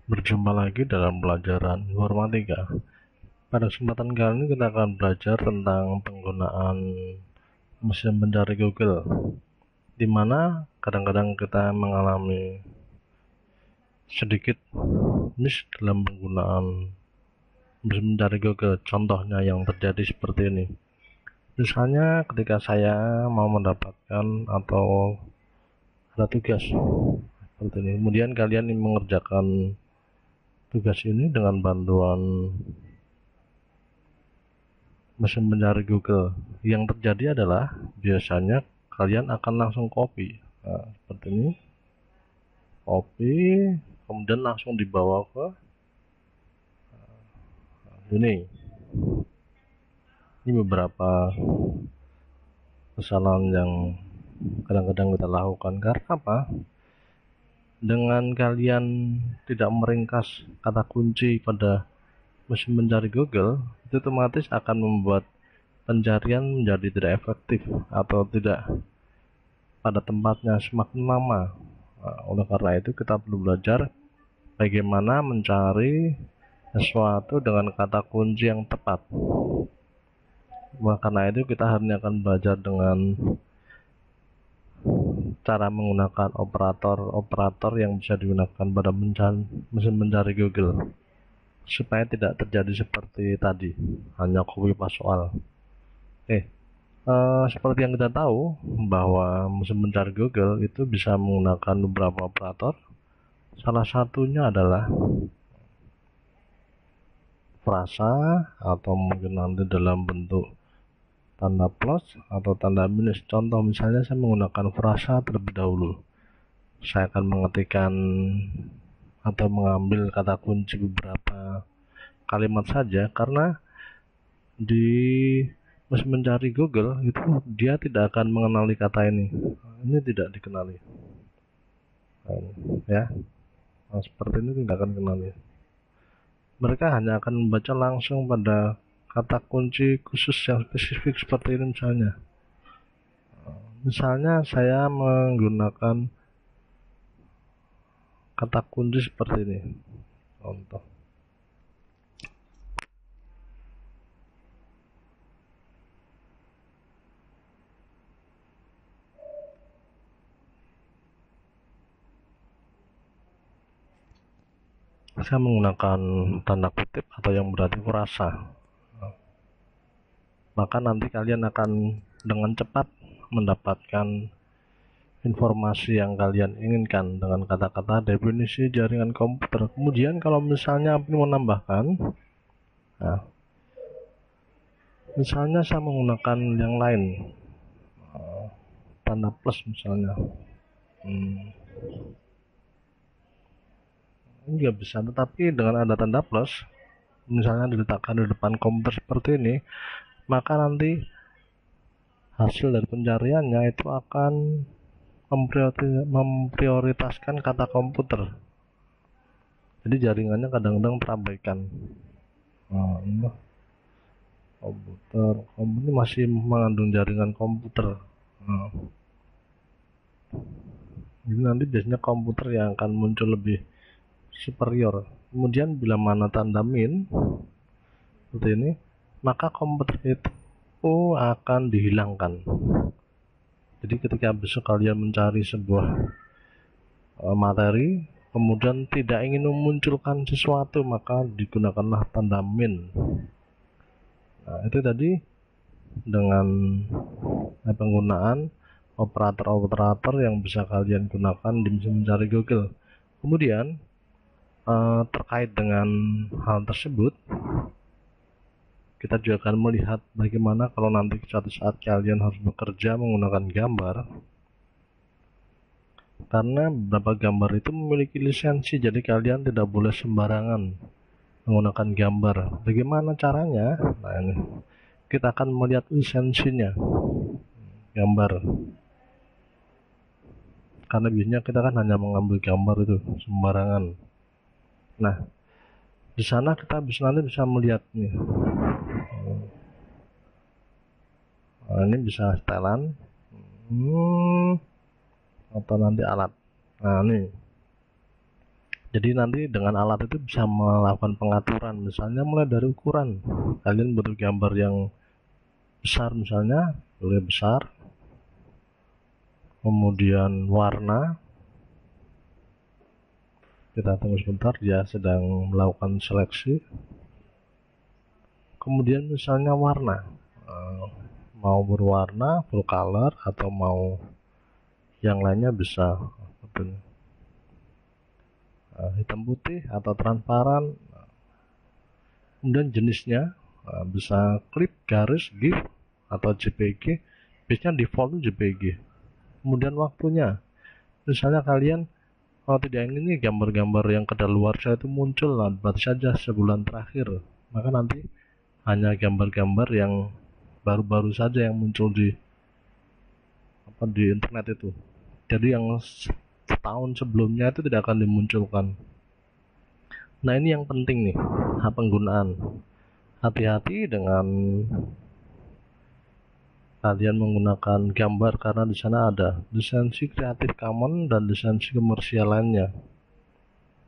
Berjumpa lagi dalam pelajaran informatika. Pada kesempatan kali ini kita akan belajar tentang penggunaan mesin pencari Google, di mana kadang-kadang kita mengalami sedikit miss dalam penggunaan mesin pencari Google. Contohnya yang terjadi seperti ini. Misalnya ketika saya mau mendapatkan atau ada tugas seperti ini, kemudian kalian mengerjakan tugas ini dengan bantuan mesin pencari Google. Yang terjadi adalah biasanya kalian akan langsung copy, seperti ini, copy, kemudian langsung dibawa ke ini. Ini beberapa kesalahan yang kadang-kadang kita lakukan. Karena apa? Dengan kalian tidak meringkas kata kunci pada mesin pencari Google, itu otomatis akan membuat pencarian menjadi tidak efektif atau tidak pada tempatnya semakin lama. Oleh karena itu kita perlu belajar bagaimana mencari sesuatu dengan kata kunci yang tepat. Karena itu kita hari ini akan belajar dengan cara menggunakan operator-operator yang bisa digunakan pada mesin pencari Google, supaya tidak terjadi seperti tadi, hanya copy paste soal. Seperti yang kita tahu bahwa mesin pencari Google itu bisa menggunakan beberapa operator. Salah satunya adalah frasa, atau mungkin nanti dalam bentuk tanda plus atau tanda minus. Contoh misalnya saya menggunakan frasa terlebih dahulu. Saya akan mengetikkan atau mengambil kata kunci beberapa kalimat saja, karena di mesin mencari Google itu dia tidak akan mengenali kata ini. Ini tidak dikenali, ya. Nah, seperti ini tidak akan dikenali. Mereka hanya akan membaca langsung pada kata kunci khusus yang spesifik seperti ini. Misalnya saya menggunakan kata kunci seperti ini. Contoh. Saya menggunakan tanda kutip atau yang berarti frasa. Maka nanti kalian akan dengan cepat mendapatkan informasi yang kalian inginkan dengan kata-kata definisi jaringan komputer. Kemudian kalau misalnya ingin menambahkan, misalnya saya menggunakan yang lain, tanda plus misalnya, ini nggak bisa. Tetapi dengan ada tanda plus, misalnya diletakkan di depan komputer seperti ini, maka nanti hasil dari pencariannya itu akan memprioritaskan kata komputer. Jadi jaringannya kadang-kadang terabaikan. Ini komputer ini masih mengandung jaringan komputer. Jadi nanti biasanya komputer yang akan muncul lebih superior. Kemudian bila mana tanda min seperti ini, maka komputer itu akan dihilangkan. Jadi ketika besok kalian mencari sebuah materi, kemudian tidak ingin memunculkan sesuatu, maka digunakanlah tanda min. Nah, itu tadi dengan penggunaan operator-operator yang bisa kalian gunakan di mesin mencari Google. Kemudian terkait dengan hal tersebut, kita juga akan melihat bagaimana kalau nanti suatu saat kalian harus bekerja menggunakan gambar, karena beberapa gambar itu memiliki lisensi, jadi kalian tidak boleh sembarangan menggunakan gambar. Bagaimana caranya? Nah, ini kita akan melihat lisensinya gambar, karena biasanya kita kan hanya mengambil gambar itu sembarangan. Nah, di sana kita nanti bisa melihat nih. Nah, ini bisa setelan atau nanti alat. Nah, ini Jadi nanti dengan alat itu bisa melakukan pengaturan, misalnya mulai dari ukuran. Kalian butuh gambar yang besar, misalnya boleh besar, kemudian warna, kita tunggu sebentar, dia sedang melakukan seleksi. Kemudian misalnya warna, mau berwarna full color atau mau yang lainnya bisa, hitam putih atau transparan. Kemudian jenisnya bisa klip, garis, GIF atau JPG. Biasanya default JPG. Kemudian waktunya, misalnya kalian kalau tidak ingin nih gambar-gambar yang kedaluarsa itu muncul, nah berarti saja sebulan terakhir, maka nanti hanya gambar-gambar yang baru-baru saja yang muncul di internet itu. Jadi yang setahun sebelumnya itu tidak akan dimunculkan. Nah ini yang penting nih, penggunaan. Hati-hati dengan kalian menggunakan gambar karena di sana ada lisensi Creative Commons dan lisensi komersial lainnya.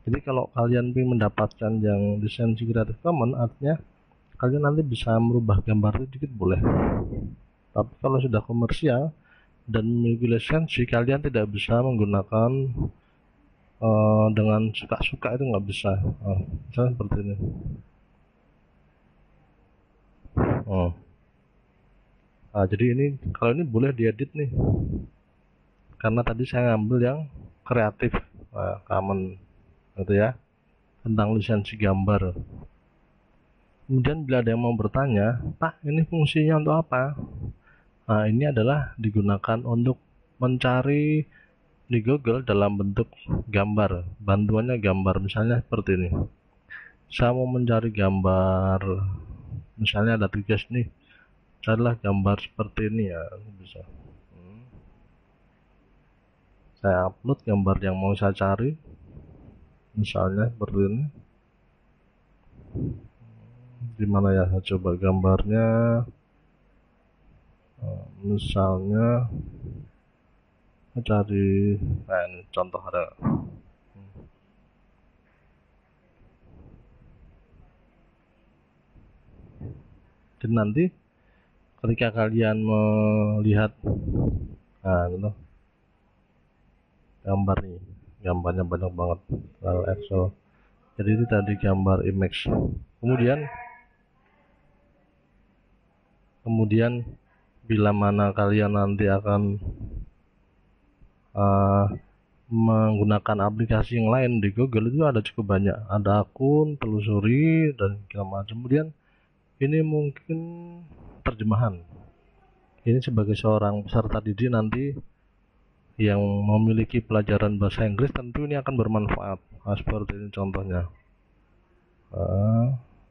Jadi kalau kalian ingin mendapatkan yang lisensi Creative Commons, artinya kalian nanti bisa merubah gambar itu dikit boleh. Tapi kalau sudah komersial dan memiliki lisensi, kalian tidak bisa menggunakan dengan suka-suka, itu nggak bisa. Misalnya seperti ini. Jadi ini kalau ini boleh diedit nih, karena tadi saya ngambil yang kreatif Commons gitu ya, tentang lisensi gambar. Kemudian bila ada yang mau bertanya, Pak ini fungsinya untuk apa? Nah ini adalah digunakan untuk mencari di Google dalam bentuk gambar, bantuannya gambar, misalnya seperti ini. Saya mau mencari gambar, misalnya ada tugas nih, carilah gambar seperti ini ya, bisa. Saya upload gambar yang mau saya cari, misalnya seperti ini. Dimana ya, saya coba gambarnya, misalnya saya cari, nah ini contoh ada. Dan nanti ketika kalian melihat gitu, gambar nih, gambarnya banyak banget, file Excel. Jadi itu tadi gambar image. Kemudian bila mana kalian nanti akan menggunakan aplikasi yang lain di Google, itu ada cukup banyak, ada akun, telusuri dan segala macam. Kemudian ini mungkin terjemahan. Ini sebagai seorang peserta didik nanti yang memiliki pelajaran bahasa Inggris, tentu ini akan bermanfaat. Seperti ini contohnya,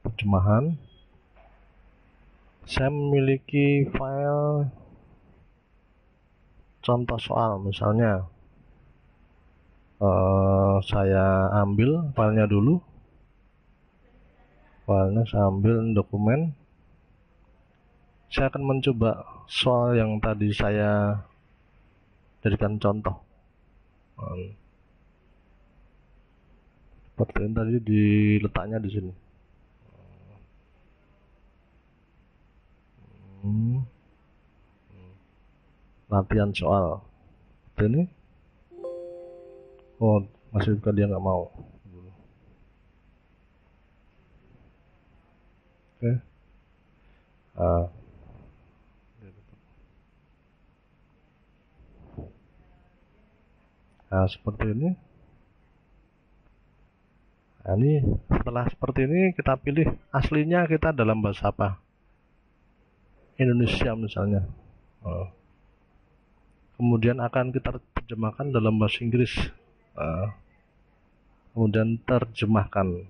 terjemahan. Saya memiliki file contoh soal, misalnya saya ambil filenya dulu, filenya saya ambil dokumen. Saya akan mencoba soal yang tadi saya jadikan contoh, seperti ini tadi diletaknya di sini. Latihan soal seperti ini. Oh masih bukan, dia nggak mau. Oke. Nah seperti ini. Nah ini setelah seperti ini kita pilih aslinya kita dalam bahasa apa, Indonesia misalnya. Kemudian akan kita terjemahkan dalam bahasa Inggris. Kemudian terjemahkan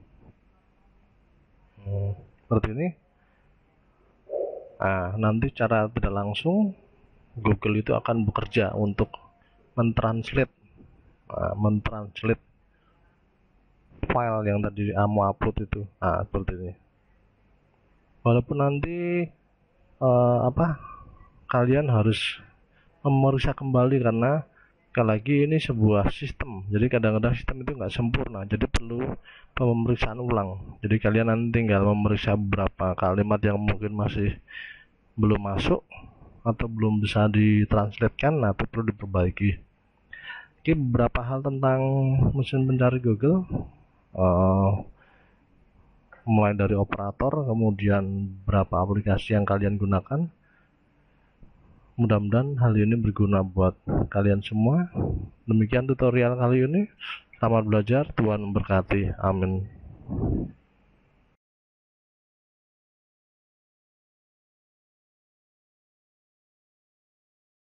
seperti ini. Nanti cara tidak langsung Google itu akan bekerja untuk mentranslate file yang tadi mau upload itu. Seperti ini. Walaupun nanti kalian harus memeriksa kembali karena sekali lagi ini sebuah sistem, jadi kadang-kadang sistem itu nggak sempurna, jadi perlu pemeriksaan ulang. Jadi kalian nanti tinggal memeriksa beberapa kalimat yang mungkin masih belum masuk atau belum bisa ditranslatekan, nah itu perlu diperbaiki. Oke, beberapa hal tentang mesin pencari Google, mulai dari operator, kemudian berapa aplikasi yang kalian gunakan. Mudah-mudahan hal ini berguna buat kalian semua. Demikian tutorial kali ini. Selamat belajar, Tuhan memberkati. Amin.